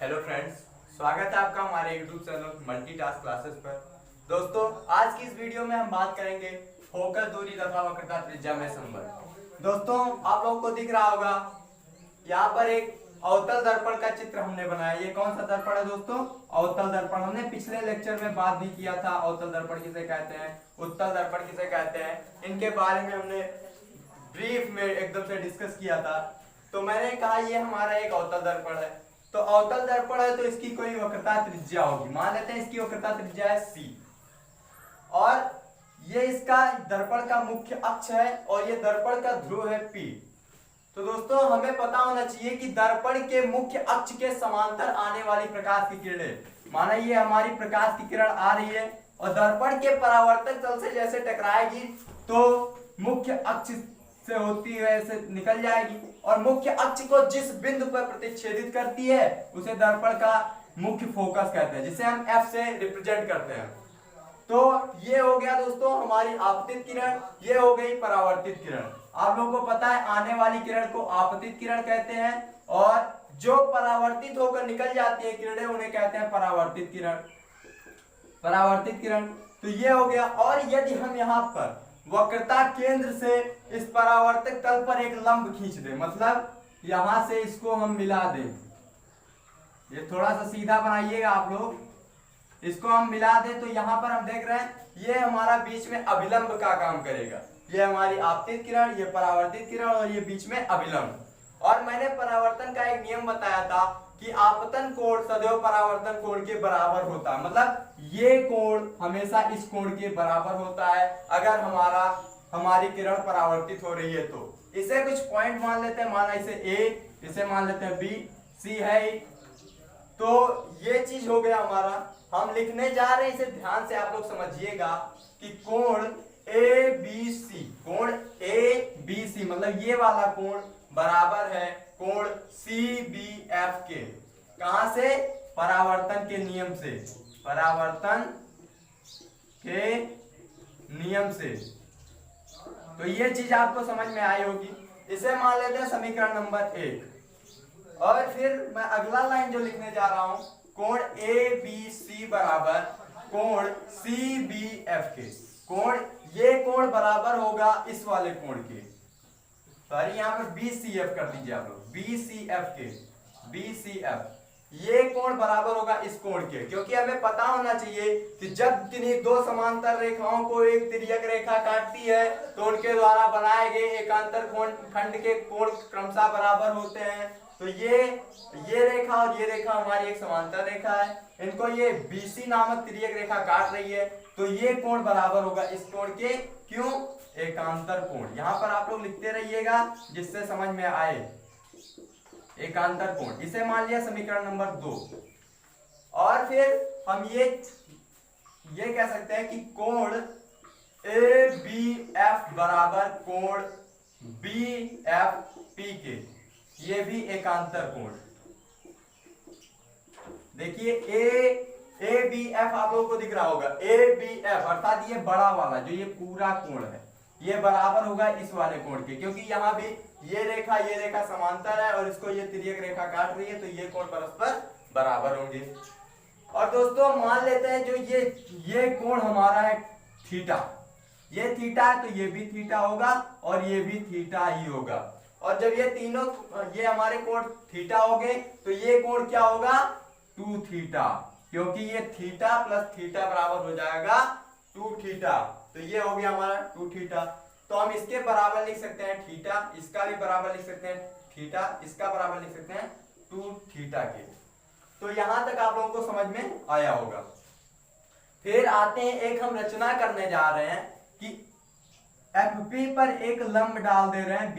Hello friends, स्वागत है आपका हमारे YouTube चैनल मल्टीटास्क क्लासेस पर। दोस्तों, आज की इस वीडियो में हम बात करेंगे फोकस दूरी तथा वक्रता त्रिज्या में संबंध। दोस्तों, आप लोगों को दिख रहा होगा यहाँ पर एक अवतल दर्पण का चित्र हमने बनाया। ये कौन सा दर्पण है दोस्तों? अवतल दर्पण। हमने पिछले लेक्चर में बात भी किया था अवतल दर्पण किसे कहते हैं, उत्तल दर्पण किसे कहते हैं, इनके बारे में हमने ब्रीफ में एकदम से डिस्कस किया था। तो मैंने कहा ये हमारा एक अवतल दर्पण है। तो अवतल दर्पण है तो इसकी कोई वक्रता त्रिज्या होगी। मान लेते हैं इसकी वक्रता त्रिज्या है c और ये इसका दर्पण का मुख्य अक्ष है और ये दर्पण का ध्रुव है p। तो दोस्तों, हमें पता होना चाहिए कि दर्पण के मुख्य अक्ष के समांतर आने वाली प्रकाश की किरणें, माना ये हमारी प्रकाश की किरण आ रही है और दर्पण के परावर्तक तल से जैसे टकराएगी तो मुख्य अक्ष से होती है ऐसे निकल जाएगी और मुख्य अक्ष को जिस बिंदु पर प्रतिच्छेदित करती है उसे दर्पण का मुख्य फोकस कहते हैं, जिसे हम F से रिप्रेजेंट करते हैं। तो ये हो गया दोस्तों हमारी आपतित किरण, ये हो गई परावर्तित किरण। आप लोगों को पता है आने वाली किरण को आपतित किरण कहते हैं और जो परावर्तित होकर निकल जाती है किरणें उन्हें कहते हैं परावर्तित किरण। परावर्तित किरण तो ये हो गया। और यदि हम यहाँ पर वक्रता केंद्र से इस परावर्तक तल पर एक लंब खींच दें, मतलब यहां से इसको हम मिला दें, ये थोड़ा सा सीधा बनाइएगा आप लोग, इसको हम मिला दें तो यहां पर हम देख रहे हैं ये हमारा बीच में अभिलंब का काम करेगा। ये हमारी आपतित किरण, ये परावर्तित किरण और ये बीच में अभिलंब। और मैंने परावर्तन का एक नियम बताया था कि आपतन कोण सदैव परावर्तन कोण के बराबर होता है, मतलब ये कोण हमेशा इस कोण के बराबर होता है अगर हमारी किरण परावर्तित हो रही है। तो इसे कुछ पॉइंट मान लेते हैं, माना इसे A, इसे मान लेते हैं B, C है। तो ये चीज हो गया हमारा। हम लिखने जा रहे हैं, इसे ध्यान से आप लोग समझिएगा कि कोण ABC, कोण ABC मतलब ये वाला कोण बराबर है कोण CBF के। कहां से? परावर्तन के नियम से, परावर्तन के नियम से। तो ये चीज आपको समझ में आई होगी। इसे मान लेते हैं समीकरण नंबर 1 और फिर मैं अगला लाइन जो लिखने जा रहा हूं कोण ABC बराबर कोण CBF के। कोण ये कोण बराबर होगा इस वाले कोण के, सॉरी यहाँ पर BCF कर दीजिए आप लोग, BCF के, BCF ये कोण बराबर होगा इस कोण के। क्योंकि हमें पता होना चाहिए कि जब किन्हीं दो समांतर रेखाओं को एक तिर्यक रेखा काटती है तो उनके द्वारा बनाए गए एकांतर कोण खंड के कोण क्रमशः बराबर होते हैं। तो ये रेखा और ये रेखा हमारी एक समांतर रेखा है, इनको ये BC नामक तिर्यक रेखा काट रही है तो ये कोण बराबर होगा इस कोण के। क्यों? एकांतर कोण। यहां पर आप लोग लिखते रहिएगा जिससे समझ में आए। एकांतर कोण, इसे मान लिया समीकरण नंबर 2। और फिर हम ये कह सकते हैं कि कोण ABF बराबर कोण BFP के, ये भी एकांतर कोण। देखिए ABF आप लोगों को दिख रहा होगा, ABF अर्थात ये बड़ा वाला जो ये पूरा कोण है ये बराबर होगा इस वाले कोण के। क्योंकि यहाँ भी ये रेखा समांतर है और इसको ये तिर्यक रेखा काट रही है तो ये कोण परस्पर बराबर होंगे। और दोस्तों मान लेते हैं जो ये कोण हमारा है थीटा, ये थीटा है तो ये भी थीटा होगा और ये भी थीटा ही होगा। और जब ये तीनों ये हमारे कोण थीटा हो गए तो ये कोण क्या होगा? 2 थीटा, क्योंकि ये थीटा प्लस थीटा बराबर हो जाएगा 2 थीटा। तो ये हो गया हमारा 2 थीटा। तो हम इसके बराबर लिख सकते हैं थीटा, इसका भी बराबर लिख सकते हैं थीटा, इसका बराबर लिख सकते हैं 2 थीटा के। तो यहां तक आप लोगों को समझ में आया होगा। फिर आते हैं, एक हम रचना करने जा रहे हैं कि FP पर एक लंब डाल दे रहे हैं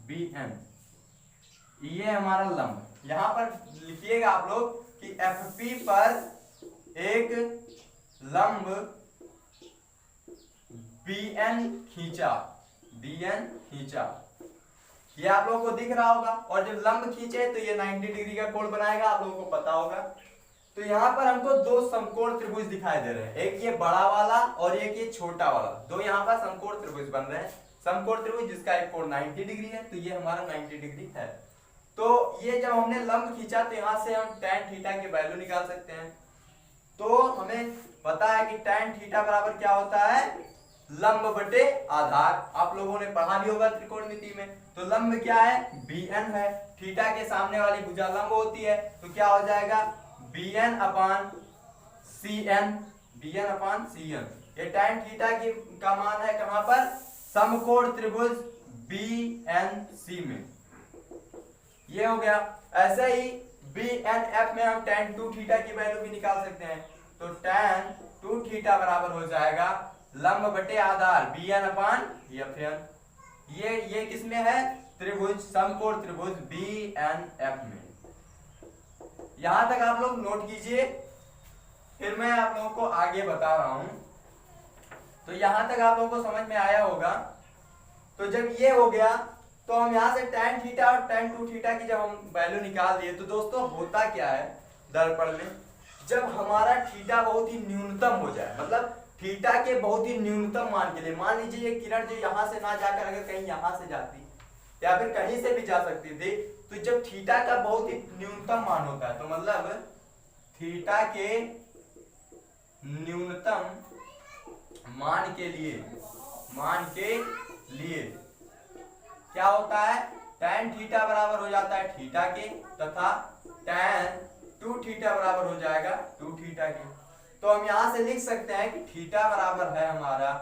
BN, ये हमारा लंब। यहां पर लिखिएगा आप लोग कि FP पर एक लंब BN खींचा, ये आप लोगों को दिख रहा होगा। और जब लंब खींचे तो ये 90 डिग्री का कोण बनाएगा, आप लोगों को पता होगा। तो यहाँ पर हमको दो समकोण त्रिभुज दिखाई दे रहे हैं, एक ये बड़ा वाला और एक ये छोटा वाला। दो यहाँ पर समकोण त्रिभुज बन रहे हैं। समकोण त्रिभुज जिसका एक कोण 90 डिग्री है तो ये हमारा 90 डिग्री है। तो ये जब हमने लंब खींचा तो यहाँ से हम tan थीटा की वैल्यू निकाल सकते हैं। तो हमें पता है कि tan थीटा बराबर क्या होता है, लंब बटे आधार। आप लोगों ने पढ़ा भी होगा त्रिकोणमिति में। तो लंब क्या है, bn है, थीटा के सामने वाली भुजा लंब होती है, तो क्या हो जाएगा bn अपान cn, bn अपान cn। ये tan थीटा की का मान है कहां पर, समकोण त्रिभुज BNC में। ये हो गया। ऐसे ही BNF में हम tan 2 थीटा की वैल्यू भी निकाल सकते हैं। तो tan 2 थीटा बराबर हो जाएगा लंब बटे आधार bn अपान fn। ये किसमें है, त्रिभुज समकोण त्रिभुज BNF में। यहां तक आप लोग नोट कीजिए, फिर मैं आप लोगों को आगे बता रहा हूं। तो यहां तक आप लोगों को समझ में आया होगा। तो जब ये हो गया तो हम यहाँ से tan थीटा और tan 2 थीटा की जब हम वैल्यू निकाल दिए, तो दोस्तों होता क्या है दर्पण में, जब हमारा थीटा बहुत ही न्यूनतम हो जाए, मतलब थीटा के बहुत ही न्यूनतम मान के लिए, मान लीजिए ये किरण जो यहाँ से ना जाकर अगर कहीं यहाँ से जाती या फिर कहीं से भी जा सकती थी, तो जब थीटा का बहुत ही न्यूनतम मान होता है, तो मतलब थीटा के न्यूनतम मान के लिए क्या होता है, tan थीटा बराबर हो जाता है थीटा के, तथा tan 2 थीटा बराबर हो जाएगा 2 थीटा के। तो हम यहां से लिख सकते हैं कि थीटा बराबर है हमारा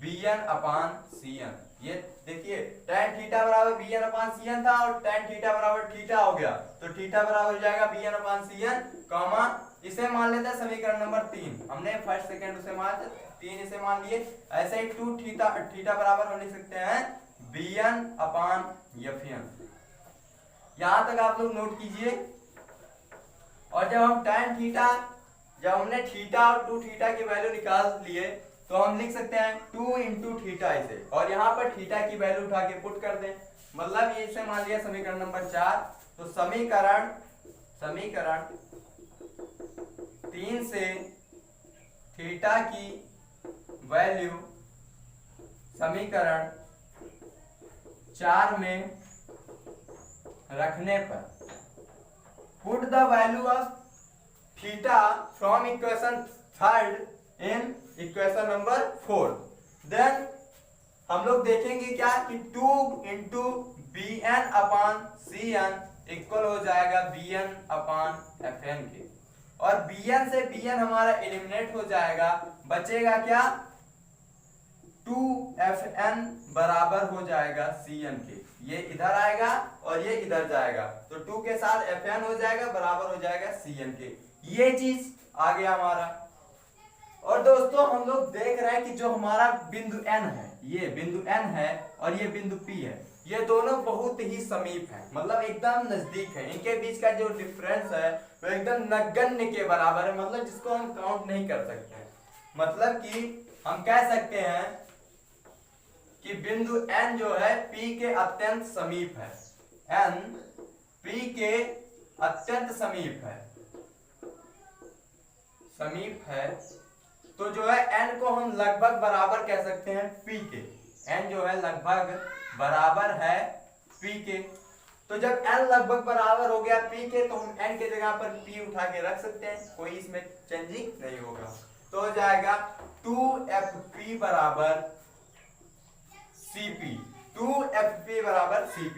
bn अपान cn। ये देखिए tan थीटा बराबर bn अपान cn था और tan थीटा बराबर थीटा हो गया, तो थीटा बराबर हो जाएगा bn अपान cn, कॉमा इसे मान लेते हैं समीकरण नंबर 3। हमने फर्स्ट सेकंड उसे मान 3 इसे मान लिए। ऐसे ही 2 थीटा बराबर हम लिख सकते हैं bn अपान fn। यहां तक आप लोग नोट कीजिए। और जब हम tan थीटा, जब हमने थीटा और 2 थीटा की वैल्यू निकाल लिए, तो हम लिख सकते हैं 2 इंटू थीटा इसे, और यहाँ पर थीटा की वैल्यू उठा के पुट कर दें, मतलब ये इसे मान लिया समीकरण नंबर 4। तो समीकरण 3 से थीटा की वैल्यू समीकरण 4 में रखने पर, put the value of theta from equation 3 in equation number 4, then हम लोग देखेंगे क्या कि 2 इंटू bn अपान cn इक्वल हो जाएगा bn अपान fn के, और bn से bn हमारा एलिमिनेट हो जाएगा, बचेगा क्या 2fn बराबर हो जाएगा cn के। ये इधर आएगा और ये इधर जाएगा, तो 2 के साथ fn हो जाएगा बराबर हो जाएगा cn के। ये चीज आ गया हमारा। और दोस्तों हम लोग देख रहे हैं कि जो हमारा बिंदु n है, ये बिंदु n है और ये बिंदु p है, ये दोनों बहुत ही समीप हैं, मतलब एकदम नजदीक है। इनके बीच का जो डिफरेंस है वो एकदम नगण्य के बराबर है, मतलब जिसको हम काउंट नहीं कर सकते हैं। मतलब कि हम कह सकते हैं कि बिंदु n जो है p के अत्यंत समीप है, n p के अत्यंत समीप है, तो जो है n को हम लगभग बराबर कह सकते हैं p के। n जो है लगभग बराबर है p के। तो जब n लगभग बराबर हो गया p के, तो हम n के जगह पर p उठा के रख सकते हैं, कोई इसमें चेंजिंग नहीं होगा। तो हो जाएगा 2fp बराबर cp, 2fp बराबर cp।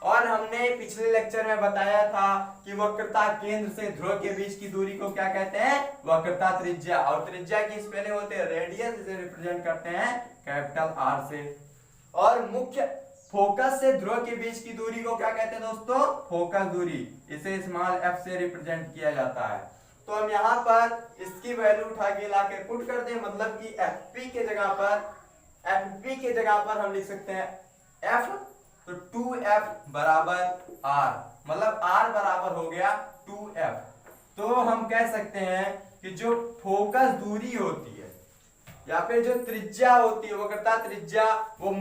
और हमने पिछले लेक्चर में बताया था कि वक्रता केंद्र से ध्रुव के बीच की दूरी को क्या कहते हैं, वक्रता त्रिज्या, और त्रिज्या की स्पेलिंग होते हैं रेडियस, इसे रिप्रेजेंट करते हैं कैपिटल R से। और मुख्य फोकस से ध्रुव के बीच की दूरी को क्या कहते हैं दोस्तों, फोकस दूरी, इसे स्मॉल f से रिप्रेजेंट किया जाता है। तो हम यहाँ पर इसकी वैल्यू उठा के ला के पुट कर दें, मतलब कि fp के जगह पर हम लिख सकते हैं f, तो 2f बराबर r, मतलब r बराबर हो गया 2f। तो हम कह सकते हैं कि जो फोकस दूरी होती है या फिर जो त्रिज्या होती है, वक्रता त्रिज्या, वो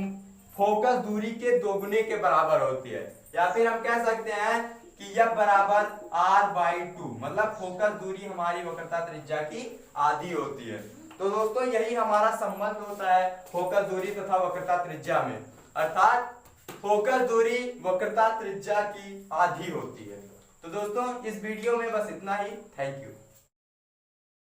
फोकस दूरी के दोगुने के बराबर होती है, या फिर हम कह सकते हैं कि f बराबर r/2, मतलब फोकस दूरी हमारी वक्रता त्रिज्या की आधी होती है। तो दोस्तों यही हमारा संबंध होता है फोकस दूरी तथा वक्रता त्रिज्या में, अर्थात फोकस दूरी वक्रता त्रिज्या की आधी होती है। तो दोस्तों इस वीडियो में बस इतना ही। Thank you.